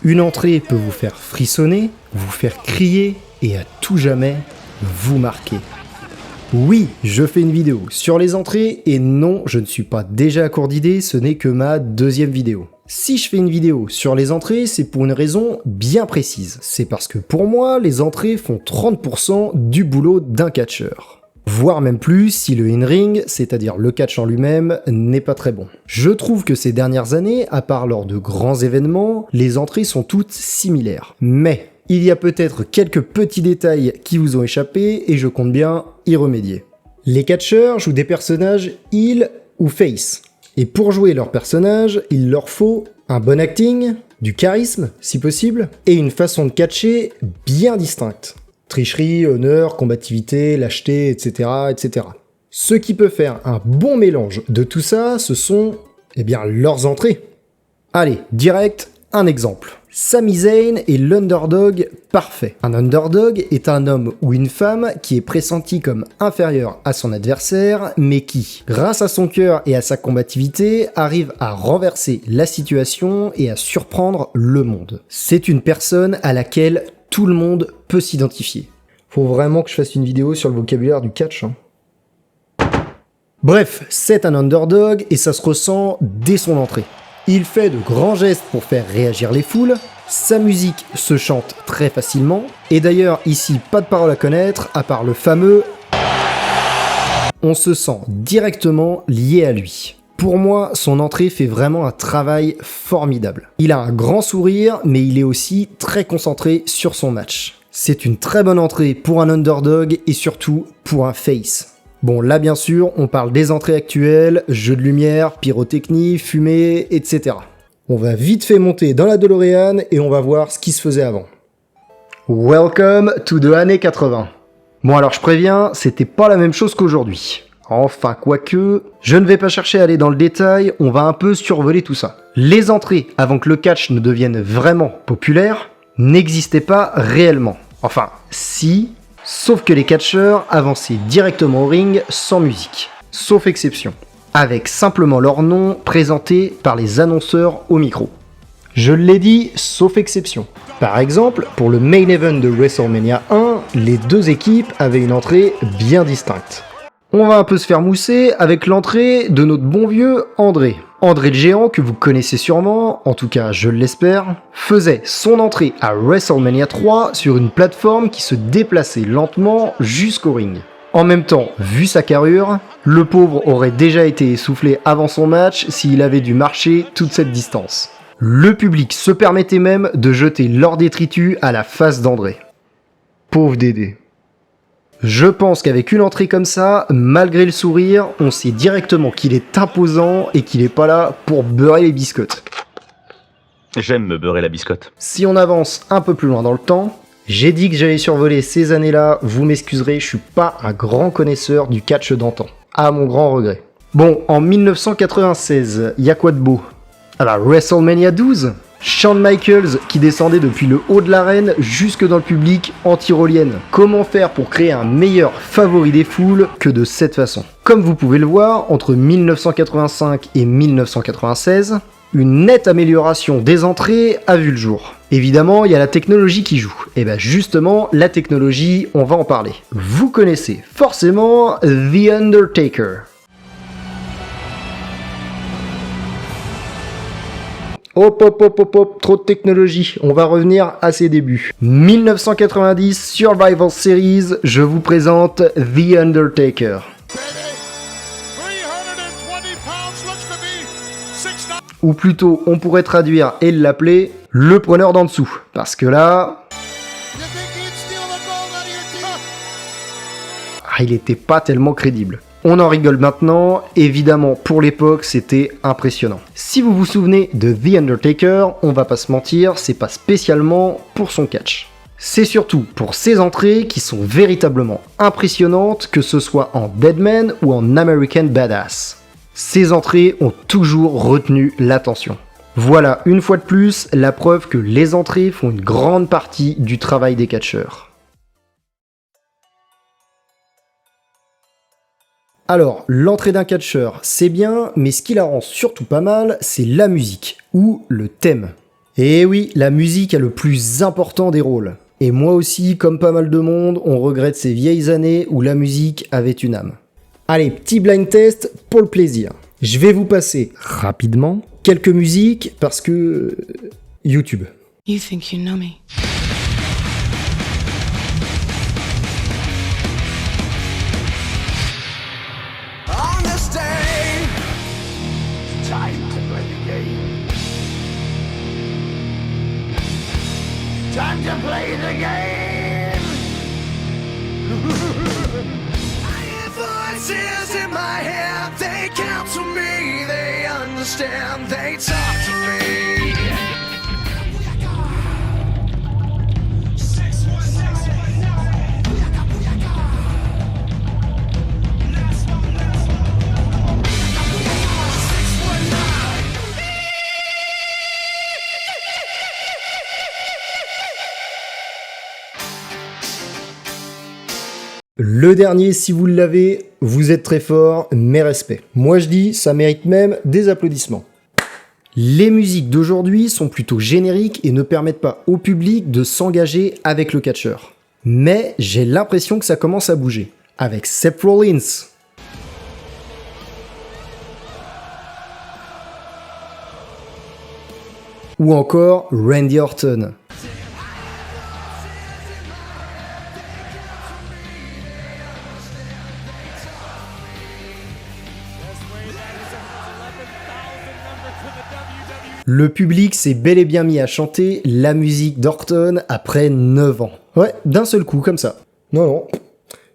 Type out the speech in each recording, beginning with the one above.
Une entrée peut vous faire frissonner, vous faire crier et à tout jamais vous marquer. Oui, je fais une vidéo sur les entrées et non, je ne suis pas déjà à court d'idées, ce n'est que ma deuxième vidéo. Si je fais une vidéo sur les entrées, c'est pour une raison bien précise. C'est parce que pour moi, les entrées font 30% du boulot d'un catcheur. Voire même plus si le in-ring, c'est-à-dire le catch en lui-même, n'est pas très bon. Je trouve que ces dernières années, à part lors de grands événements, les entrées sont toutes similaires. Mais il y a peut-être quelques petits détails qui vous ont échappé et je compte bien y remédier. Les catcheurs jouent des personnages heel ou face. Et pour jouer leur personnage, il leur faut un bon acting, du charisme si possible, et une façon de catcher bien distincte. Tricherie, honneur, combativité, lâcheté, etc., etc. Ce qui peut faire un bon mélange de tout ça, ce sont, leurs entrées. Allez, direct, un exemple. Sami Zayn est l'underdog parfait. Un underdog est un homme ou une femme qui est pressenti comme inférieur à son adversaire, mais qui, grâce à son cœur et à sa combativité, arrive à renverser la situation et à surprendre le monde. C'est une personne à laquelle tout le monde peut s'identifier. Faut vraiment que je fasse une vidéo sur le vocabulaire du catch, hein. Bref, c'est un underdog et ça se ressent dès son entrée. Il fait de grands gestes pour faire réagir les foules, sa musique se chante très facilement, et d'ailleurs ici pas de parole à connaître, à part le fameux « on se sent directement lié à lui ». Pour moi, son entrée fait vraiment un travail formidable. Il a un grand sourire, mais il est aussi très concentré sur son match. C'est une très bonne entrée pour un underdog et surtout pour un face. Bon, là bien sûr, on parle des entrées actuelles, jeux de lumière, pyrotechnie, fumée, etc. On va vite fait monter dans la DeLorean et on va voir ce qui se faisait avant. Welcome to the années 80. Bon alors je préviens, c'était pas la même chose qu'aujourd'hui. Enfin, quoique, je ne vais pas chercher à aller dans le détail, on va un peu survoler tout ça. Les entrées, avant que le catch ne devienne vraiment populaire, n'existaient pas réellement. Enfin, si... Sauf que les catcheurs avançaient directement au ring sans musique, sauf exception, avec simplement leur nom présenté par les annonceurs au micro. Je l'ai dit, sauf exception. Par exemple, pour le main event de WrestleMania 1, les deux équipes avaient une entrée bien distincte. On va un peu se faire mousser avec l'entrée de notre bon vieux André. André le géant, que vous connaissez sûrement, en tout cas je l'espère, faisait son entrée à WrestleMania 3 sur une plateforme qui se déplaçait lentement jusqu'au ring. En même temps, vu sa carrure, le pauvre aurait déjà été essoufflé avant son match s'il avait dû marcher toute cette distance. Le public se permettait même de jeter leur détritus à la face d'André. Pauvre Dédé. Je pense qu'avec une entrée comme ça, malgré le sourire, on sait directement qu'il est imposant et qu'il est pas là pour beurrer les biscottes. J'aime me beurrer la biscotte. Si on avance un peu plus loin dans le temps, j'ai dit que j'allais survoler ces années-là, vous m'excuserez, je suis pas un grand connaisseur du catch d'antan. À mon grand regret. Bon, en 1996, y a quoi de beau? À la WrestleMania 12, Shawn Michaels qui descendait depuis le haut de l'arène jusque dans le public en tyrolienne. Comment faire pour créer un meilleur favori des foules que de cette façon? Comme vous pouvez le voir, entre 1985 et 1996, une nette amélioration des entrées a vu le jour. Évidemment, il y a la technologie qui joue. Et bien justement, la technologie, on va en parler. Vous connaissez forcément The Undertaker. Hop, trop de technologie, on va revenir à ses débuts. 1990, Survivor Series, je vous présente The Undertaker. Ou plutôt, on pourrait traduire et l'appeler le preneur d'en dessous. Parce que là... il était pas tellement crédible. On en rigole maintenant, évidemment pour l'époque c'était impressionnant. Si vous vous souvenez de The Undertaker, on va pas se mentir, c'est pas spécialement pour son catch. C'est surtout pour ses entrées qui sont véritablement impressionnantes, que ce soit en Deadman ou en American Badass. Ces entrées ont toujours retenu l'attention. Voilà une fois de plus la preuve que les entrées font une grande partie du travail des catcheurs. Alors, l'entrée d'un catcheur, c'est bien, mais ce qui la rend surtout pas mal, c'est la musique, ou le thème. Et oui, la musique a le plus important des rôles. Et moi aussi, comme pas mal de monde, on regrette ces vieilles années où la musique avait une âme. Allez, petit blind test pour le plaisir. Je vais vous passer rapidement quelques musiques parce que... YouTube. You think you know me. On this day, time to play the game. Time to play the game. I hear voices in my head, they counsel me, they understand, they talk to me. Le dernier, si vous l'avez, vous êtes très fort, mes respects. Moi je dis, ça mérite même des applaudissements. Les musiques d'aujourd'hui sont plutôt génériques et ne permettent pas au public de s'engager avec le catcheur. Mais j'ai l'impression que ça commence à bouger. Avec Seth Rollins. Ou encore Randy Orton. Le public s'est bel et bien mis à chanter la musique d'Orton après 9 ans. Ouais, d'un seul coup, comme ça. Non,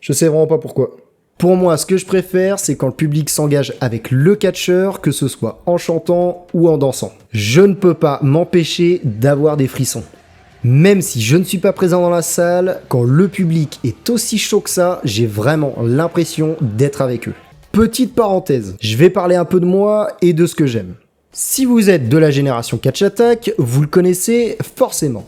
je sais vraiment pas pourquoi. Pour moi, ce que je préfère, c'est quand le public s'engage avec le catcheur, que ce soit en chantant ou en dansant. Je ne peux pas m'empêcher d'avoir des frissons. Même si je ne suis pas présent dans la salle, quand le public est aussi chaud que ça, j'ai vraiment l'impression d'être avec eux. Petite parenthèse, je vais parler un peu de moi et de ce que j'aime. Si vous êtes de la génération Catch Attack, vous le connaissez forcément.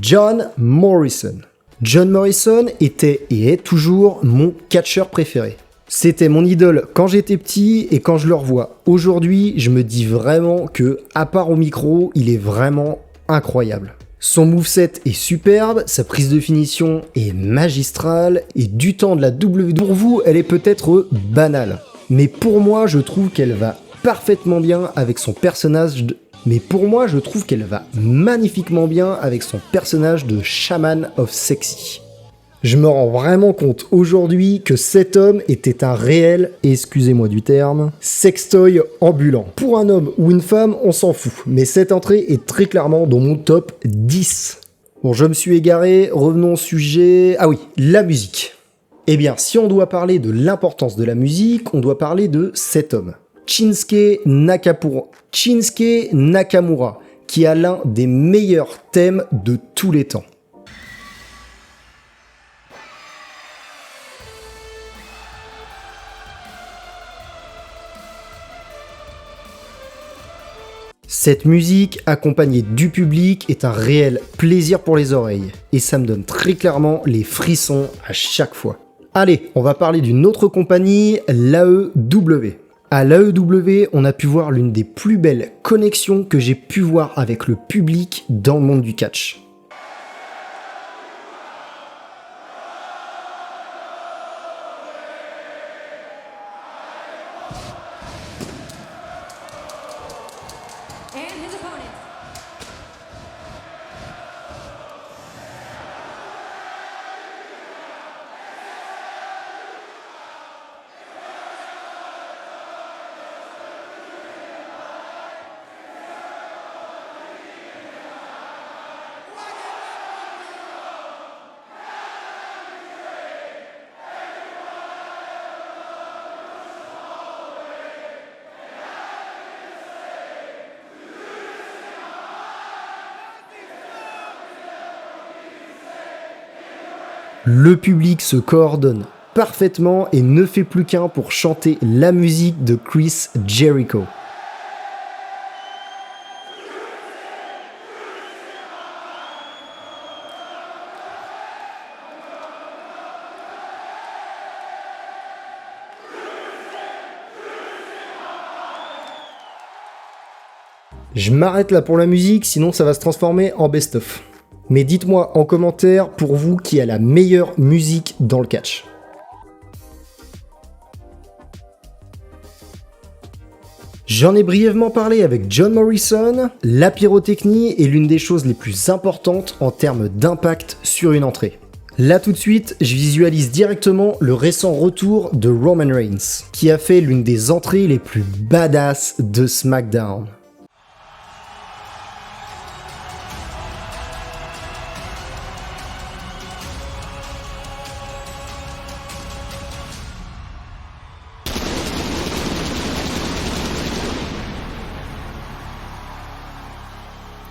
John Morrison. John Morrison était et est toujours mon catcheur préféré. C'était mon idole quand j'étais petit et quand je le revois aujourd'hui, je me dis vraiment que, à part au micro, il est vraiment incroyable. Son moveset est superbe, sa prise de finition est magistrale et du temps de la WWE, pour vous, elle est peut-être banale. Mais pour moi, je trouve qu'elle va parfaitement bien avec son personnage de... Mais pour moi, je trouve qu'elle va magnifiquement bien avec son personnage de Shaman of Sexy. Je me rends vraiment compte aujourd'hui que cet homme était un réel, excusez-moi du terme, sextoy ambulant. Pour un homme ou une femme, on s'en fout, mais cette entrée est très clairement dans mon top 10. Bon, je me suis égaré, revenons au sujet... Ah oui, la musique. Eh bien, si on doit parler de l'importance de la musique, on doit parler de cet homme. Shinsuke Nakamura, qui a l'un des meilleurs thèmes de tous les temps. Cette musique, accompagnée du public, est un réel plaisir pour les oreilles, et ça me donne très clairement les frissons à chaque fois. Allez, on va parler d'une autre compagnie, l'AEW. À l'AEW, on a pu voir l'une des plus belles connexions que j'ai pu voir avec le public dans le monde du catch. Le public se coordonne parfaitement et ne fait plus qu'un pour chanter la musique de Chris Jericho. Je m'arrête là pour la musique, sinon ça va se transformer en best-of. Mais dites-moi en commentaire pour vous qui a la meilleure musique dans le catch. J'en ai brièvement parlé avec John Morrison, la pyrotechnie est l'une des choses les plus importantes en termes d'impact sur une entrée. Là tout de suite, je visualise directement le récent retour de Roman Reigns, qui a fait l'une des entrées les plus badass de SmackDown.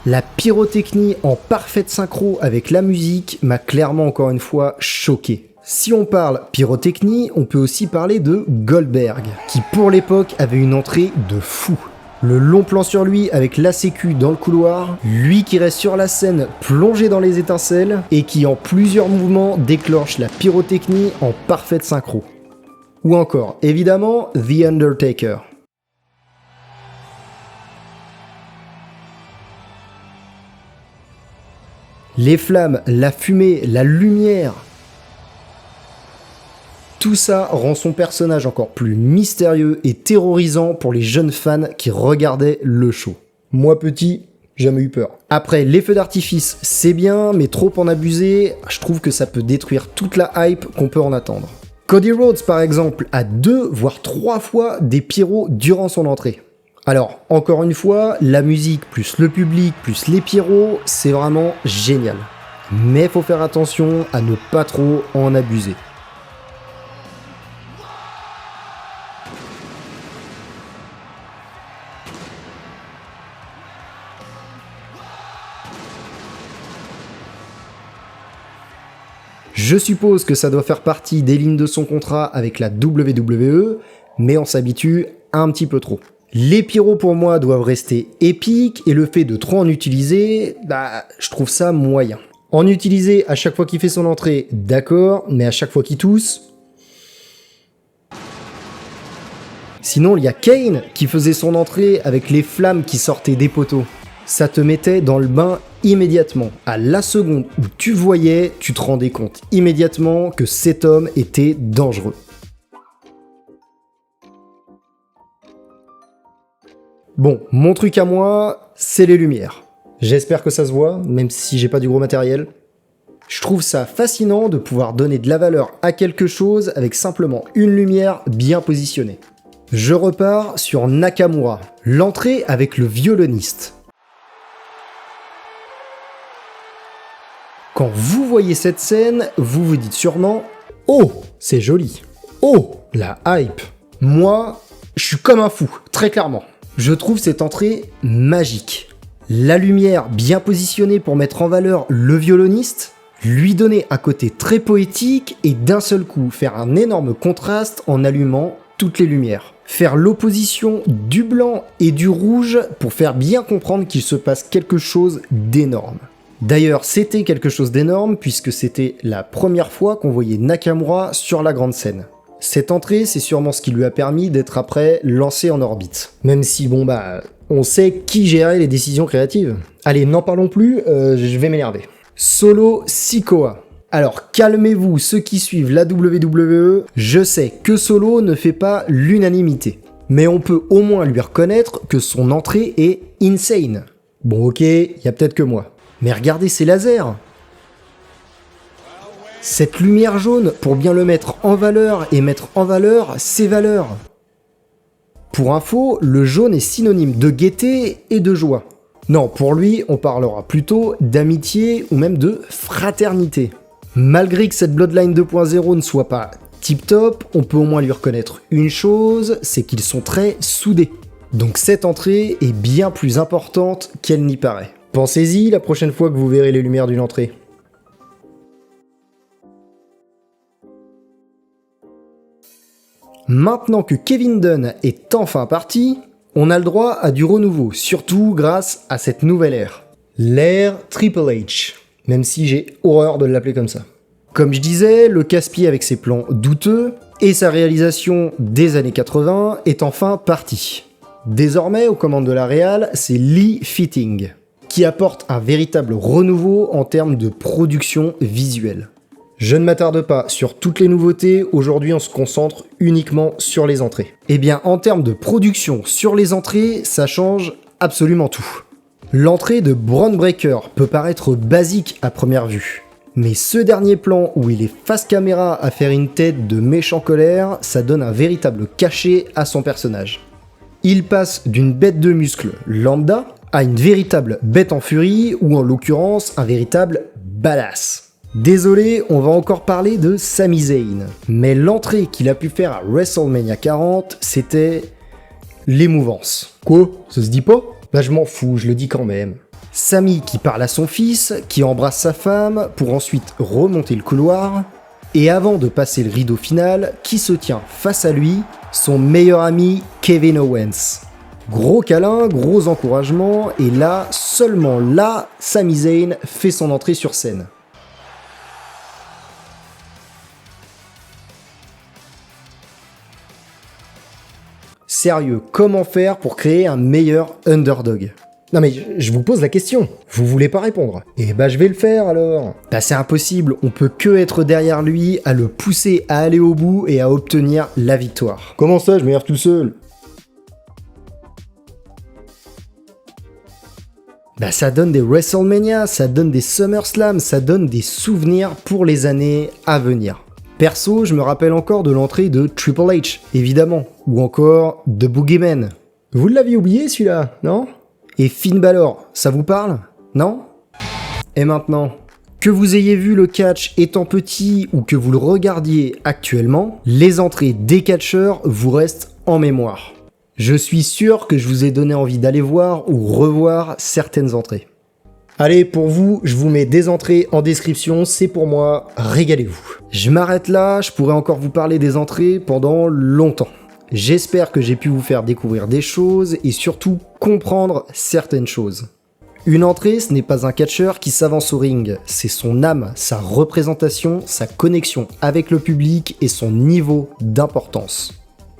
La pyrotechnie en parfaite synchro avec la musique m'a clairement encore une fois choqué. Si on parle pyrotechnie, on peut aussi parler de Goldberg, qui pour l'époque avait une entrée de fou. Le long plan sur lui avec la sécu dans le couloir, lui qui reste sur la scène plongé dans les étincelles et qui en plusieurs mouvements déclenche la pyrotechnie en parfaite synchro. Ou encore, évidemment, The Undertaker. Les flammes, la fumée, la lumière, tout ça rend son personnage encore plus mystérieux et terrorisant pour les jeunes fans qui regardaient le show. Moi petit, jamais eu peur. Après, les feux d'artifice, c'est bien, mais trop en abuser, je trouve que ça peut détruire toute la hype qu'on peut en attendre. Cody Rhodes par exemple a 2 voire 3 fois des pyros durant son entrée. Alors, encore une fois, la musique plus le public plus les pyros, c'est vraiment génial. Mais faut faire attention à ne pas trop en abuser. Je suppose que ça doit faire partie des lignes de son contrat avec la WWE, mais on s'habitue un petit peu trop. Les pyros pour moi doivent rester épiques et le fait de trop en utiliser, je trouve ça moyen. En utiliser à chaque fois qu'il fait son entrée, d'accord, mais à chaque fois qu'il tousse... Sinon, il y a Kane qui faisait son entrée avec les flammes qui sortaient des poteaux. Ça te mettait dans le bain immédiatement. À la seconde où tu voyais, tu te rendais compte immédiatement que cet homme était dangereux. Bon, mon truc à moi, c'est les lumières. J'espère que ça se voit, même si j'ai pas du gros matériel. Je trouve ça fascinant de pouvoir donner de la valeur à quelque chose avec simplement une lumière bien positionnée. Je repars sur Nakamura, l'entrée avec le violoniste. Quand vous voyez cette scène, vous vous dites sûrement « Oh, c'est joli ! Oh, la hype !» Moi, je suis comme un fou, très clairement. Je trouve cette entrée magique. La lumière bien positionnée pour mettre en valeur le violoniste, lui donner un côté très poétique et d'un seul coup faire un énorme contraste en allumant toutes les lumières. Faire l'opposition du blanc et du rouge pour faire bien comprendre qu'il se passe quelque chose d'énorme. D'ailleurs, c'était quelque chose d'énorme puisque c'était la première fois qu'on voyait Nakamura sur la grande scène. Cette entrée, c'est sûrement ce qui lui a permis d'être après lancé en orbite. Même si, on sait qui gérait les décisions créatives. Allez, n'en parlons plus, je vais m'énerver. Solo Sikoa. Alors, calmez-vous ceux qui suivent la WWE, je sais que Solo ne fait pas l'unanimité. Mais on peut au moins lui reconnaître que son entrée est insane. Bon ok, y a peut-être que moi. Mais regardez ces lasers! Cette lumière jaune pour bien le mettre en valeur et mettre en valeur ses valeurs. Pour info, le jaune est synonyme de gaieté et de joie. Non, pour lui, on parlera plutôt d'amitié ou même de fraternité. Malgré que cette Bloodline 2.0 ne soit pas tip-top, on peut au moins lui reconnaître une chose, c'est qu'ils sont très soudés. Donc cette entrée est bien plus importante qu'elle n'y paraît. Pensez-y la prochaine fois que vous verrez les lumières d'une entrée. Maintenant que Kevin Dunn est enfin parti, on a le droit à du renouveau, surtout grâce à cette nouvelle ère. L'ère Triple H, même si j'ai horreur de l'appeler comme ça. Comme je disais, le casse-pied avec ses plans douteux et sa réalisation des années 80 est enfin parti. Désormais, aux commandes de la réal, c'est Lee Fitting, qui apporte un véritable renouveau en termes de production visuelle. Je ne m'attarde pas sur toutes les nouveautés, aujourd'hui on se concentre uniquement sur les entrées. Eh bien, en termes de production sur les entrées, ça change absolument tout. L'entrée de Bron Breakker peut paraître basique à première vue, mais ce dernier plan où il est face caméra à faire une tête de méchant colère, ça donne un véritable cachet à son personnage. Il passe d'une bête de muscles lambda à une véritable bête en furie, ou en l'occurrence un véritable badass. Désolé, on va encore parler de Sami Zayn, mais l'entrée qu'il a pu faire à WrestleMania 40, c'était l'émouvance. Quoi? Ça se dit pas? Bah je m'en fous, je le dis quand même. Sami qui parle à son fils, qui embrasse sa femme, pour ensuite remonter le couloir, et avant de passer le rideau final, qui se tient face à lui, son meilleur ami Kevin Owens. Gros câlin, gros encouragement, et là, seulement là, Sami Zayn fait son entrée sur scène. Sérieux, comment faire pour créer un meilleur underdog? Non mais je vous pose la question, vous voulez pas répondre? Eh bah je vais le faire alors. Bah c'est impossible, on peut que être derrière lui, à le pousser à aller au bout et à obtenir la victoire. Comment ça, je m'énerve tout seul? Bah ça donne des WrestleMania, ça donne des SummerSlam, ça donne des souvenirs pour les années à venir. Perso, je me rappelle encore de l'entrée de Triple H, évidemment, ou encore The Boogeyman. Vous l'aviez oublié celui-là, non? Et Finn Balor, ça vous parle? Non? Et maintenant, que vous ayez vu le catch étant petit ou que vous le regardiez actuellement, les entrées des catcheurs vous restent en mémoire. Je suis sûr que je vous ai donné envie d'aller voir ou revoir certaines entrées. Allez, pour vous, je vous mets des entrées en description, c'est pour moi, régalez-vous. Je m'arrête là, je pourrais encore vous parler des entrées pendant longtemps. J'espère que j'ai pu vous faire découvrir des choses et surtout comprendre certaines choses. Une entrée, ce n'est pas un catcheur qui s'avance au ring, c'est son âme, sa représentation, sa connexion avec le public et son niveau d'importance.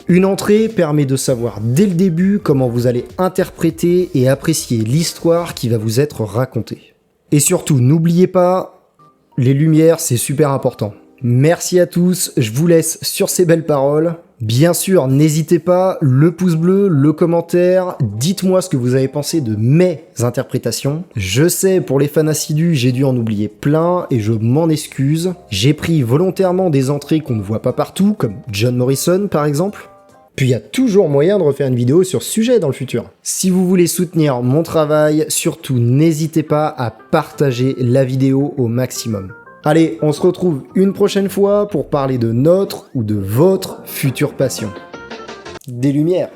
Une entrée permet de savoir dès le début comment vous allez interpréter et apprécier l'histoire qui va vous être racontée. Et surtout, n'oubliez pas, les lumières, c'est super important. Merci à tous, je vous laisse sur ces belles paroles. Bien sûr, n'hésitez pas, le pouce bleu, le commentaire, dites-moi ce que vous avez pensé de mes interprétations. Je sais, pour les fans assidus, j'ai dû en oublier plein et je m'en excuse. J'ai pris volontairement des entrées qu'on ne voit pas partout, comme John Morrison par exemple. Puis il y a toujours moyen de refaire une vidéo sur ce sujet dans le futur. Si vous voulez soutenir mon travail, surtout n'hésitez pas à partager la vidéo au maximum. Allez, on se retrouve une prochaine fois pour parler de notre ou de votre future passion. Des lumières.